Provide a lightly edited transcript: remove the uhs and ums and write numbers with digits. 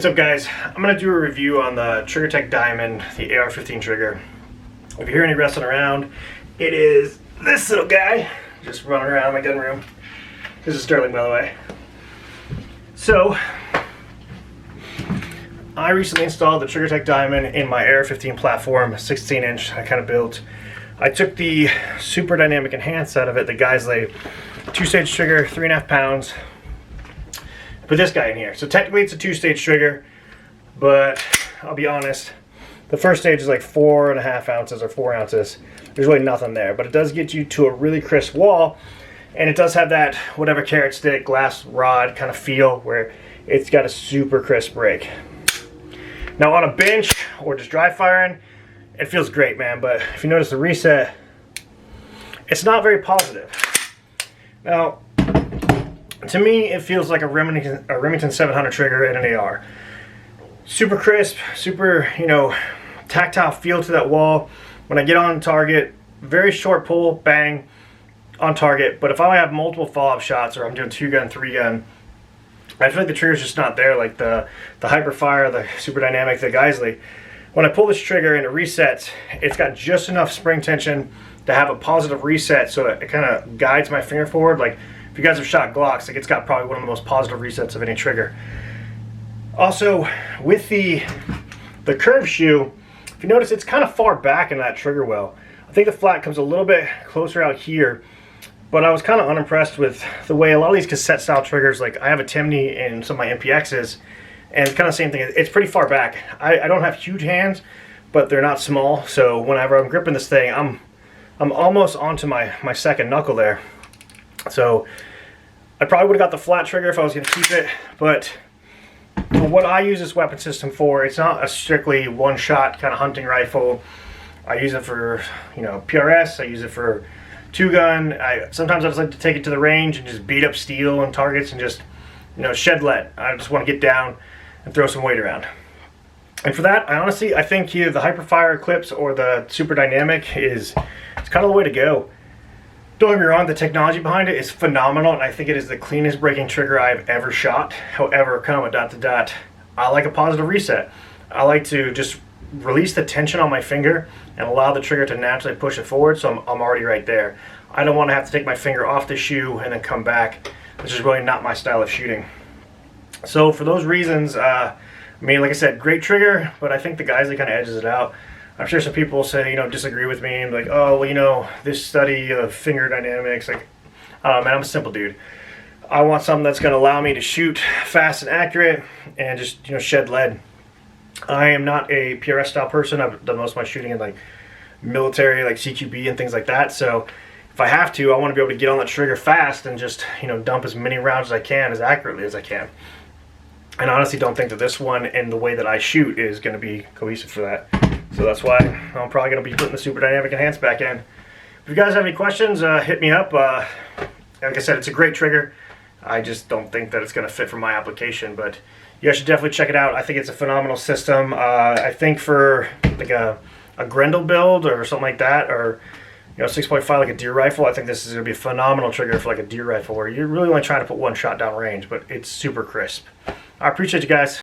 What's up guys, I'm going to do a review on the TriggerTech Diamond, the AR-15 trigger. If you hear any wrestling around, it is this little guy just running around my gun room. This is Sterling, by the way. So, I recently installed the TriggerTech Diamond in my AR-15 platform, 16-inch I kind of built. I took the super dynamic enhanced out of it, the Geisley 2-stage trigger, 3.5 pounds. Put this guy in here. So technically it's a 2-stage trigger, but I'll be honest, the first stage is like 4.5 ounces or 4 ounces. There's really nothing there, but it does get you to a really crisp wall, and it does have that whatever carrot stick, glass rod kind of feel where it's got a super crisp break. Now on a bench or just dry firing, it feels great, man, but if you notice the reset, it's not very positive. Now, to me, it feels like a Remington 700 trigger in an AR. Super crisp, super, tactile feel to that wall. When I get on target, very short pull, bang, on target. But if I have multiple follow-up shots or I'm doing 2-gun, 3-gun, I feel like the trigger's just not there, like the Hyperfire, the Super Dynamic, the Geisley. When I pull this trigger and it resets, it's got just enough spring tension to have a positive reset so it kind of guides my finger forward. Like, if you guys have shot Glocks, like it's got probably one of the most positive resets of any trigger. Also, with the curved shoe, if you notice, it's kind of far back in that trigger well. I think the flat comes a little bit closer out here, but I was kind of unimpressed with the way a lot of these cassette style triggers, like I have a Timney in some of my MPXs, and it's kind of the same thing. It's pretty far back. I don't have huge hands, but they're not small, so whenever I'm gripping this thing, I'm almost onto my second knuckle there. So I probably would have got the flat trigger if I was going to keep it, but for what I use this weapon system for, it's not a strictly one-shot kind of hunting rifle. I use it for, PRS. I use it for 2-gun. Sometimes I just like to take it to the range and just beat up steel and targets and just, shed lead. I just want to get down and throw some weight around. And for that, I think either the Hyperfire Eclipse or the Super Dynamic it's kind of the way to go. Don't get me wrong, the technology behind it is phenomenal, and I think it is the cleanest breaking trigger I've ever shot. However, I like a positive reset. I like to just release the tension on my finger and allow the trigger to naturally push it forward, so I'm already right there. I don't want to have to take my finger off the shoe and then come back, which is really not my style of shooting. So for those reasons, like I said, great trigger, but I think the Geisley kind of edges it out. I'm sure some people say, disagree with me, and like, oh, well, this study of finger dynamics, like, man, I'm a simple dude. I want something that's going to allow me to shoot fast and accurate and just, shed lead. I am not a PRS style person. I've done most of my shooting in like military, like CQB and things like that. So if I have to, I want to be able to get on the trigger fast and just, dump as many rounds as I can, as accurately as I can. And I honestly don't think that this one and the way that I shoot is going to be cohesive for that. So that's why I'm probably going to be putting the Super Dynamic Enhanced back in. If you guys have any questions, hit me up. Like I said, it's a great trigger. I just don't think that it's going to fit for my application, but you guys should definitely check it out. I think it's a phenomenal system. I think for like a Grendel build or something like that, or 6.5 like a deer rifle, I think this is going to be a phenomenal trigger for like a deer rifle where you're really only trying to put one shot down range, but it's super crisp. I appreciate you guys.